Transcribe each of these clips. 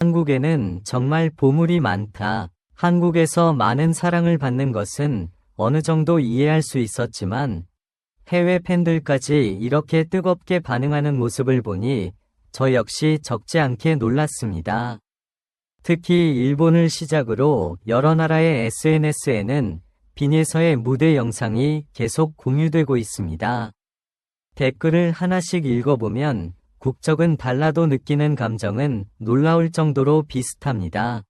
한국에는 정말 보물이 많다. 한국에서 많은 사랑을 받는 것은 어느 정도 이해할 수 있었지만 해외 팬들까지 이렇게 뜨겁게 반응하는 모습을 보니 저 역시 적지 않게 놀랐습니다. 특히 일본을 시작으로 여러 나라의 SNS에는 빈예서의 무대 영상이 계속 공유되고 있습니다. 댓글을 하나씩 읽어보면 국적은 달라도 느끼는 감정은 놀라울 정도로 비슷합니다.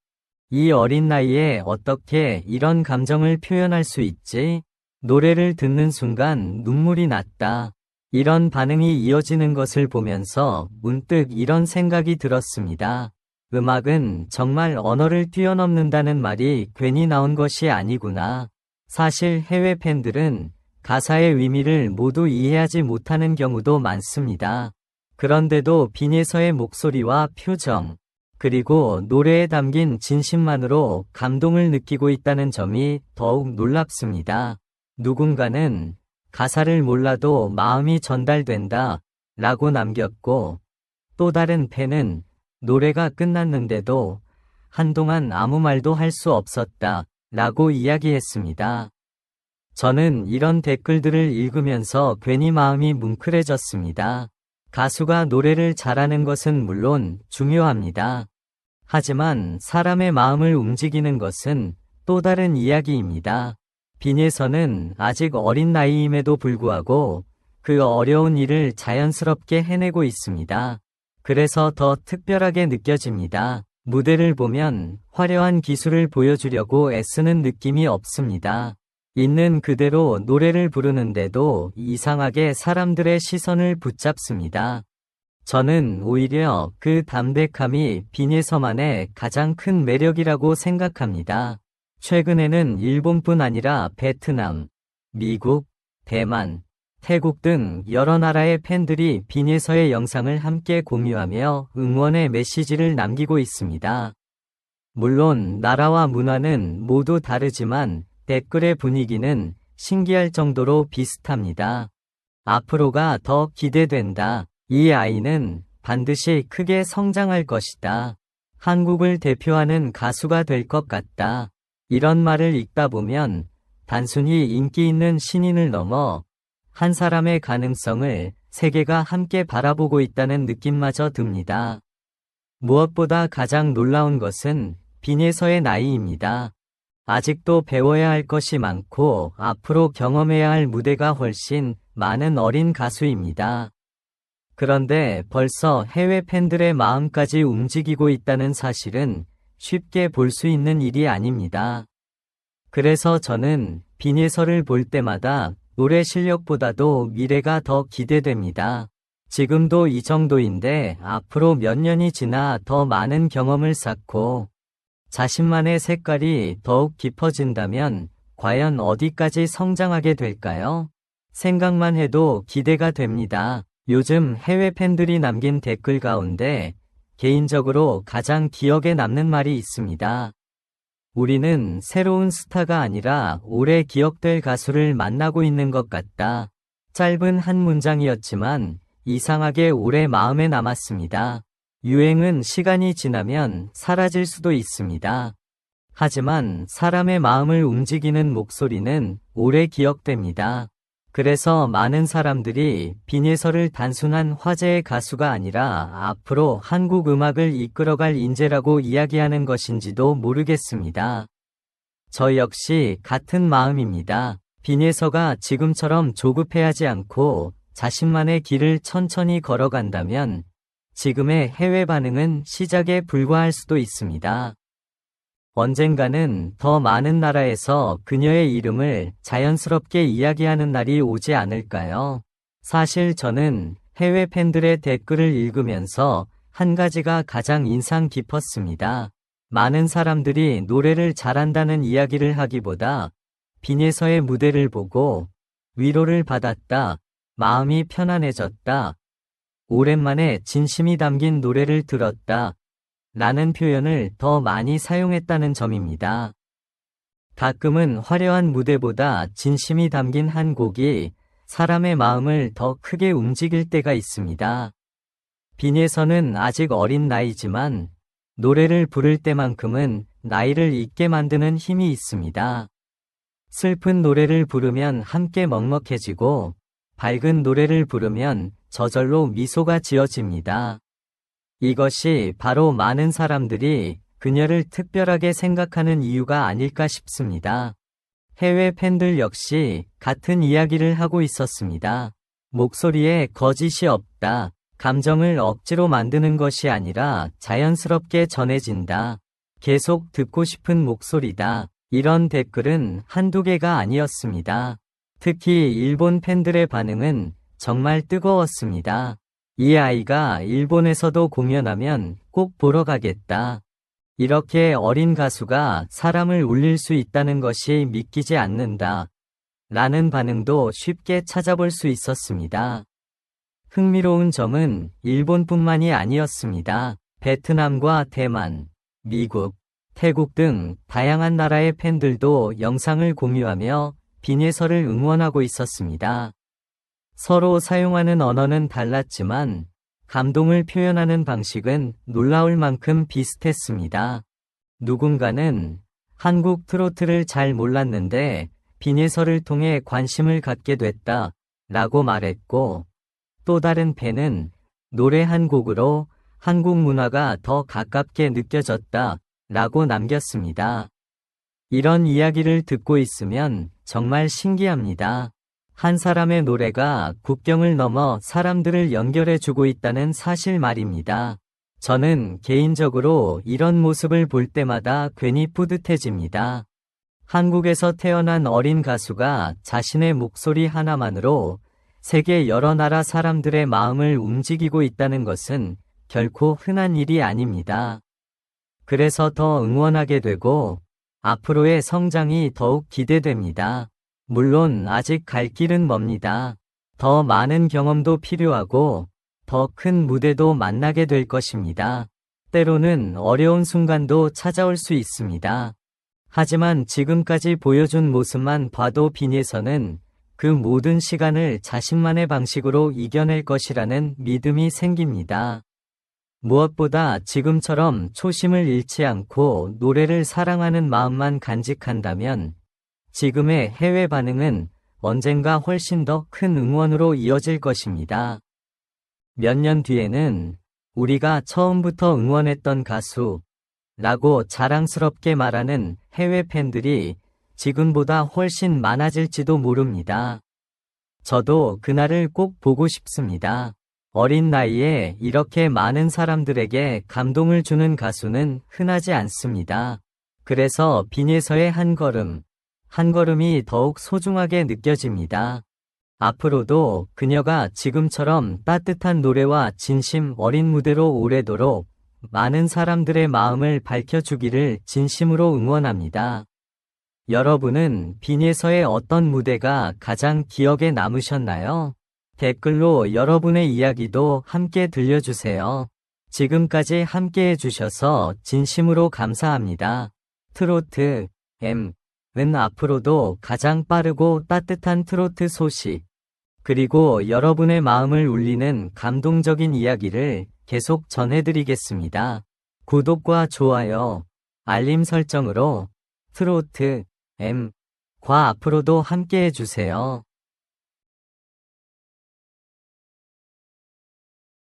이 어린 나이에 어떻게 이런 감정을 표현할 수 있지? 노래를 듣는 순간 눈물이 났다. 이런 반응이 이어지는 것을 보면서 문득 이런 생각이 들었습니다. 음악은 정말 언어를 뛰어넘는다는 말이 괜히 나온 것이 아니구나. 사실 해외 팬들은 가사의 의미를 모두 이해하지 못하는 경우도 많습니다. 그런데도 빈예서의 목소리와 표정, 그리고 노래에 담긴 진심만으로 감동을 느끼고 있다는 점이 더욱 놀랍습니다. 누군가는 가사를 몰라도 마음이 전달된다 라고 남겼고, 또 다른 팬은 노래가 끝났는데도 한동안 아무 말도 할 수 없었다 라고 이야기했습니다. 저는 이런 댓글들을 읽으면서 괜히 마음이 뭉클해졌습니다. 가수가 노래를 잘하는 것은 물론 중요합니다. 하지만 사람의 마음을 움직이는 것은 또 다른 이야기입니다. 빈예서는 아직 어린 나이임에도 불구하고 그 어려운 일을 자연스럽게 해내고 있습니다. 그래서 더 특별하게 느껴집니다. 무대를 보면 화려한 기술을 보여주려고 애쓰는 느낌이 없습니다. 있는 그대로 노래를 부르는데도 이상하게 사람들의 시선을 붙잡습니다. 저는 오히려 그 담백함이 빈예서만의 가장 큰 매력이라고 생각합니다. 최근에는 일본뿐 아니라 베트남, 미국, 대만, 태국 등 여러 나라의 팬들이 빈예서의 영상을 함께 공유하며 응원의 메시지를 남기고 있습니다. 물론 나라와 문화는 모두 다르지만 댓글의 분위기는 신기할 정도로 비슷합니다. 앞으로가 더 기대된다. 이 아이는 반드시 크게 성장할 것이다. 한국을 대표하는 가수가 될 것 같다. 이런 말을 읽다 보면 단순히 인기 있는 신인을 넘어 한 사람의 가능성을 세계가 함께 바라보고 있다는 느낌마저 듭니다. 무엇보다 가장 놀라운 것은 빈예서의 나이입니다. 아직도 배워야 할 것이 많고 앞으로 경험해야 할 무대가 훨씬 많은 어린 가수입니다. 그런데 벌써 해외 팬들의 마음까지 움직이고 있다는 사실은 쉽게 볼 수 있는 일이 아닙니다. 그래서 저는 빈예서를 볼 때마다 노래 실력보다도 미래가 더 기대됩니다. 지금도 이 정도인데 앞으로 몇 년이 지나 더 많은 경험을 쌓고 자신만의 색깔이 더욱 깊어진다면 과연 어디까지 성장하게 될까요? 생각만 해도 기대가 됩니다. 요즘 해외 팬들이 남긴 댓글 가운데 개인적으로 가장 기억에 남는 말이 있습니다. 우리는 새로운 스타가 아니라 오래 기억될 가수를 만나고 있는 것 같다. 짧은 한 문장이었지만 이상하게 오래 마음에 남았습니다. 유행은 시간이 지나면 사라질 수도 있습니다. 하지만 사람의 마음을 움직이는 목소리는 오래 기억됩니다. 그래서 많은 사람들이 빈예서를 단순한 화제의 가수가 아니라 앞으로 한국 음악을 이끌어갈 인재라고 이야기하는 것인지도 모르겠습니다. 저 역시 같은 마음입니다. 빈예서가 지금처럼 조급해하지 않고 자신만의 길을 천천히 걸어간다면 지금의 해외 반응은 시작에 불과할 수도 있습니다. 언젠가는 더 많은 나라에서 그녀의 이름을 자연스럽게 이야기하는 날이 오지 않을까요? 사실 저는 해외 팬들의 댓글을 읽으면서 한 가지가 가장 인상 깊었습니다. 많은 사람들이 노래를 잘한다는 이야기를 하기보다 빈예서의 무대를 보고 위로를 받았다, 마음이 편안해졌다, 오랜만에 진심이 담긴 노래를 들었다, 라는 표현을 더 많이 사용했다는 점입니다. 가끔은 화려한 무대보다 진심이 담긴 한 곡이 사람의 마음을 더 크게 움직일 때가 있습니다. 빈예서는 아직 어린 나이지만 노래를 부를 때만큼은 나이를 잊게 만드는 힘이 있습니다. 슬픈 노래를 부르면 함께 먹먹해지고 밝은 노래를 부르면 저절로 미소가 지어집니다. 이것이 바로 많은 사람들이 그녀를 특별하게 생각하는 이유가 아닐까 싶습니다. 해외 팬들 역시 같은 이야기를 하고 있었습니다. 목소리에 거짓이 없다. 감정을 억지로 만드는 것이 아니라 자연스럽게 전해진다. 계속 듣고 싶은 목소리다. 이런 댓글은 한두 개가 아니었습니다. 특히 일본 팬들의 반응은 정말 뜨거웠습니다. 이 아이가 일본에서도 공연하면 꼭 보러 가겠다. 이렇게 어린 가수가 사람을 울릴 수 있다는 것이 믿기지 않는다. 라는 반응도 쉽게 찾아볼 수 있었습니다. 흥미로운 점은 일본뿐만이 아니었습니다. 베트남과 대만, 미국, 태국 등 다양한 나라의 팬들도 영상을 공유하며 빈예서를 응원하고 있었습니다. 서로 사용하는 언어는 달랐지만 감동을 표현하는 방식은 놀라울 만큼 비슷했습니다. 누군가는 한국 트로트를 잘 몰랐는데 빈예서를 통해 관심을 갖게 됐다 라고 말했고, 또 다른 팬은 노래 한 곡으로 한국 문화가 더 가깝게 느껴졌다 라고 남겼습니다. 이런 이야기를 듣고 있으면 정말 신기합니다. 한 사람의 노래가 국경을 넘어 사람들을 연결해 주고 있다는 사실 말입니다. 저는 개인적으로 이런 모습을 볼 때마다 괜히 뿌듯해집니다. 한국에서 태어난 어린 가수가 자신의 목소리 하나만으로 세계 여러 나라 사람들의 마음을 움직이고 있다는 것은 결코 흔한 일이 아닙니다. 그래서 더 응원하게 되고 앞으로의 성장이 더욱 기대됩니다. 물론 아직 갈 길은 멉니다. 더 많은 경험도 필요하고 더 큰 무대도 만나게 될 것입니다. 때로는 어려운 순간도 찾아올 수 있습니다. 하지만 지금까지 보여준 모습만 봐도 빈예서는 그 모든 시간을 자신만의 방식으로 이겨낼 것이라는 믿음이 생깁니다. 무엇보다 지금처럼 초심을 잃지 않고 노래를 사랑하는 마음만 간직한다면 지금의 해외 반응은 언젠가 훨씬 더 큰 응원으로 이어질 것입니다. 몇 년 뒤에는 우리가 처음부터 응원했던 가수라고 자랑스럽게 말하는 해외 팬들이 지금보다 훨씬 많아질지도 모릅니다. 저도 그날을 꼭 보고 싶습니다. 어린 나이에 이렇게 많은 사람들에게 감동을 주는 가수는 흔하지 않습니다. 그래서 빈예서의 한 걸음이 더욱 소중하게 느껴집니다. 앞으로도 그녀가 지금처럼 따뜻한 노래와 진심 어린 무대로 오래도록 많은 사람들의 마음을 밝혀주기를 진심으로 응원합니다. 여러분은 빈예서의 어떤 무대가 가장 기억에 남으셨나요? 댓글로 여러분의 이야기도 함께 들려주세요. 지금까지 함께 해주셔서 진심으로 감사합니다. 트로트 M은 앞으로도 가장 빠르고 따뜻한 트로트 소식, 그리고 여러분의 마음을 울리는 감동적인 이야기를 계속 전해드리겠습니다. 구독과 좋아요, 알림 설정으로 트로트 M과 앞으로도 함께 해주세요.